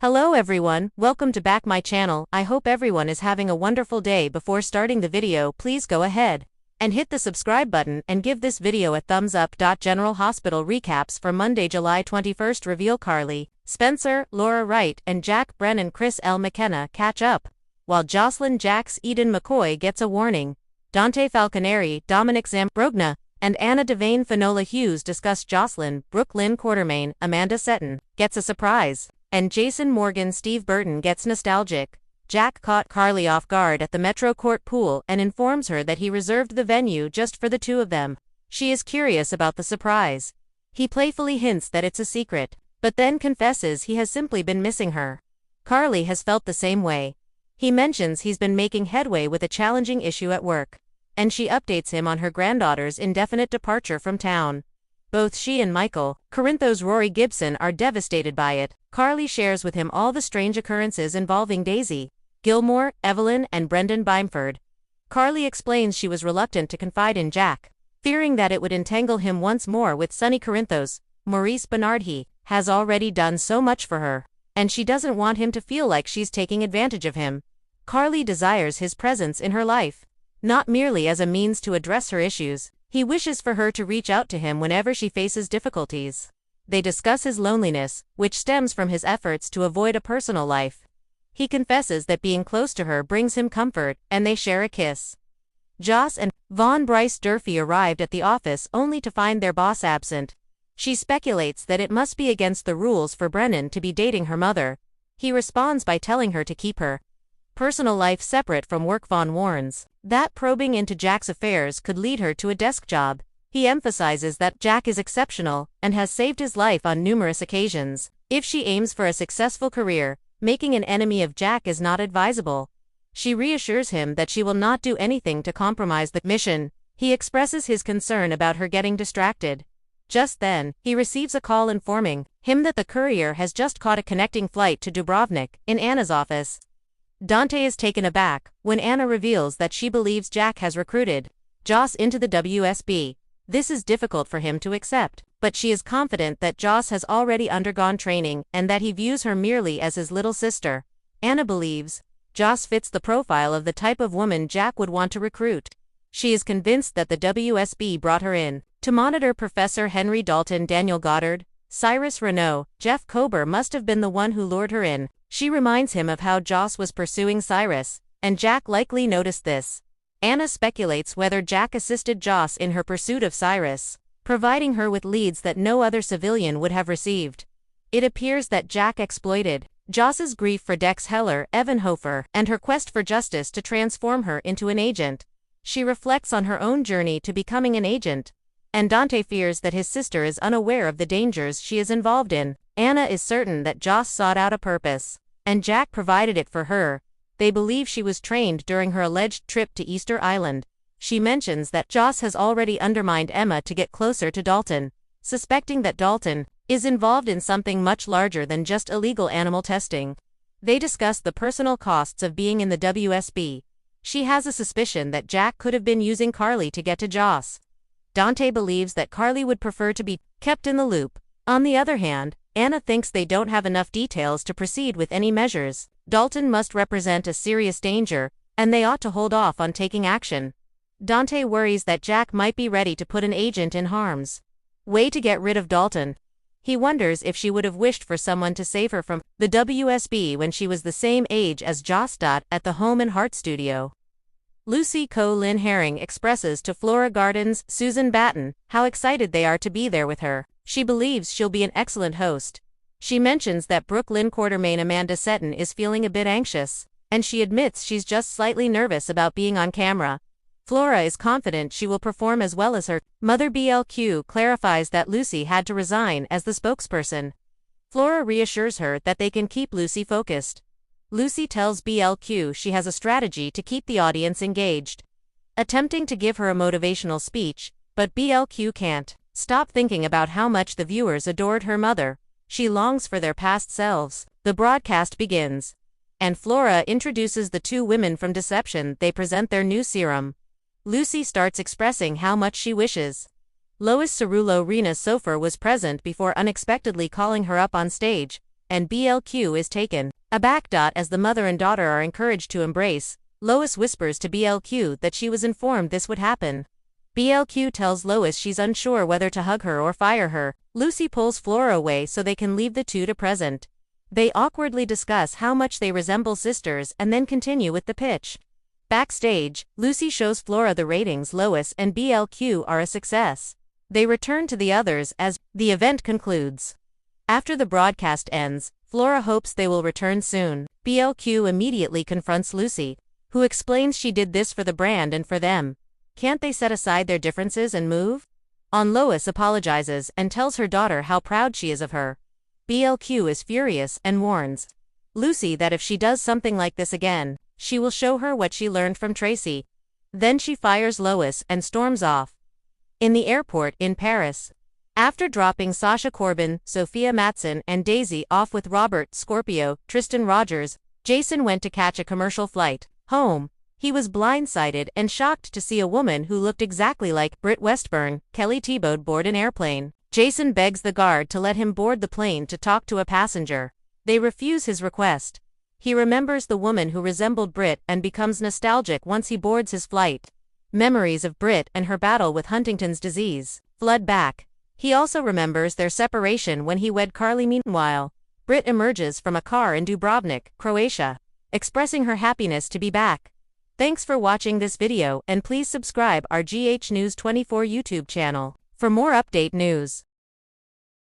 Hello everyone, welcome to back my channel. I hope everyone is having a wonderful day. Before starting the video, please go ahead and hit the subscribe button and give this video a thumbs up. General Hospital recaps for Monday, July 21st reveal Carly, Spencer, Laura Wright, and Jack Brennan Chris L. McKenna catch up, while Josslyn Jax Eden McCoy gets a warning. Dante Falconeri, Dominic Zambrogna, and Anna Devane Finola Hughes discuss Josslyn. Brooke Lynn Quartermain, Amanda Seton, gets a surprise. And Jason Morgan Steve Burton gets nostalgic. Jack caught Carly off guard at the Metro Court pool and informs her that he reserved the venue just for the two of them. She is curious about the surprise. He playfully hints that it's a secret, but then confesses he has simply been missing her. Carly has felt the same way. He mentions he's been making headway with a challenging issue at work, and she updates him on her granddaughter's indefinite departure from town. Both she and Michael, Corinthos Rory Gibson, are devastated by it. Carly shares with him all the strange occurrences involving Daisy, Gilmore, Evelyn, and Brendan Bimeford. Carly explains she was reluctant to confide in Jack, fearing that it would entangle him once more with Sonny Corinthos. Maurice Bernard has already done so much for her, and she doesn't want him to feel like she's taking advantage of him. Carly desires his presence in her life, not merely as a means to address her issues. He wishes for her to reach out to him whenever she faces difficulties. They discuss his loneliness, which stems from his efforts to avoid a personal life. He confesses that being close to her brings him comfort, and they share a kiss. Joss and Von Bryce Durfee arrived at the office only to find their boss absent. She speculates that it must be against the rules for Brennan to be dating her mother. He responds by telling her to keep her personal life separate from work. Von warns that probing into Jack's affairs could lead her to a desk job. He emphasizes that Jack is exceptional and has saved his life on numerous occasions. If she aims for a successful career, making an enemy of Jack is not advisable. She reassures him that she will not do anything to compromise the mission. He expresses his concern about her getting distracted. Just then, he receives a call informing him that the courier has just caught a connecting flight to Dubrovnik, in Anna's office. Dante is taken aback when Anna reveals that she believes Jack has recruited Joss into the WSB. This is difficult for him to accept, but she is confident that Joss has already undergone training and that he views her merely as his little sister. Anna believes Joss fits the profile of the type of woman Jack would want to recruit. She is convinced that the WSB brought her in to monitor Professor Henry Dalton. Daniel Goddard, Cyrus Renault, Jeff Kober must have been the one who lured her in. She reminds him of how Joss was pursuing Cyrus, and Jack likely noticed this. Anna speculates whether Jack assisted Joss in her pursuit of Cyrus, providing her with leads that no other civilian would have received. It appears that Jack exploited Joss's grief for Dex Heller, Evan Hofer, and her quest for justice to transform her into an agent. She reflects on her own journey to becoming an agent, and Dante fears that his sister is unaware of the dangers she is involved in. Anna is certain that Joss sought out a purpose, and Jack provided it for her. They believe she was trained during her alleged trip to Easter Island. She mentions that Joss has already undermined Emma to get closer to Dalton, suspecting that Dalton is involved in something much larger than just illegal animal testing. They discuss the personal costs of being in the WSB. She has a suspicion that Jack could have been using Carly to get to Joss. Dante believes that Carly would prefer to be kept in the loop. On the other hand, Anna thinks they don't have enough details to proceed with any measures. Dalton must represent a serious danger, and they ought to hold off on taking action. Dante worries that Jack might be ready to put an agent in harm's way to get rid of Dalton. He wonders if she would have wished for someone to save her from the WSB when she was the same age as Joss. At the Home and Heart studio, Lucy Lynn Herring expresses to Flora Gardens' Susan Batten how excited they are to be there with her. She believes she'll be an excellent host. She mentions that Brooke Lynn Quartermain Amanda Seton is feeling a bit anxious, and she admits she's just slightly nervous about being on camera. Flora is confident she will perform as well as her mother. BLQ clarifies that Lucy had to resign as the spokesperson. Flora reassures her that they can keep Lucy focused. Lucy tells BLQ she has a strategy to keep the audience engaged, attempting to give her a motivational speech, but BLQ can't stop thinking about how much the viewers adored her mother. She longs for their past selves. The broadcast begins, and Flora introduces the two women from Deception. They present their new serum. Lucy starts expressing how much she wishes Lois Cerullo Rena Sofer was present before unexpectedly calling her up on stage, and BLQ is taken aback. As the mother and daughter are encouraged to embrace, Lois whispers to BLQ that she was informed this would happen. BLQ tells Lois she's unsure whether to hug her or fire her. Lucy pulls Flora away so they can leave the two to present. They awkwardly discuss how much they resemble sisters and then continue with the pitch. Backstage, Lucy shows Flora the ratings Lois and BLQ are a success. They return to the others as the event concludes. After the broadcast ends, Flora hopes they will return soon. BLQ immediately confronts Lucy, who explains she did this for the brand and for them. Can't they set aside their differences and move on? Lois apologizes and tells her daughter how proud she is of her. BLQ is furious and warns Lucy that if she does something like this again, she will show her what she learned from Tracy. Then she fires Lois and storms off. In the airport in Paris, after dropping Sasha Corbin, Sophia Matson, and Daisy off with Robert Scorpio, Tristan Rogers, Jason went to catch a commercial flight home. He was blindsided and shocked to see a woman who looked exactly like Britt Westburn, Kelly Thiebaud, board an airplane. Jason begs the guard to let him board the plane to talk to a passenger. They refuse his request. He remembers the woman who resembled Britt and becomes nostalgic once he boards his flight. Memories of Britt and her battle with Huntington's disease flood back. He also remembers their separation when he wed Carly. Meanwhile, Britt emerges from a car in Dubrovnik, Croatia, expressing her happiness to be back. Thanks for watching this video and please subscribe our GH News 24 YouTube channel for more update news.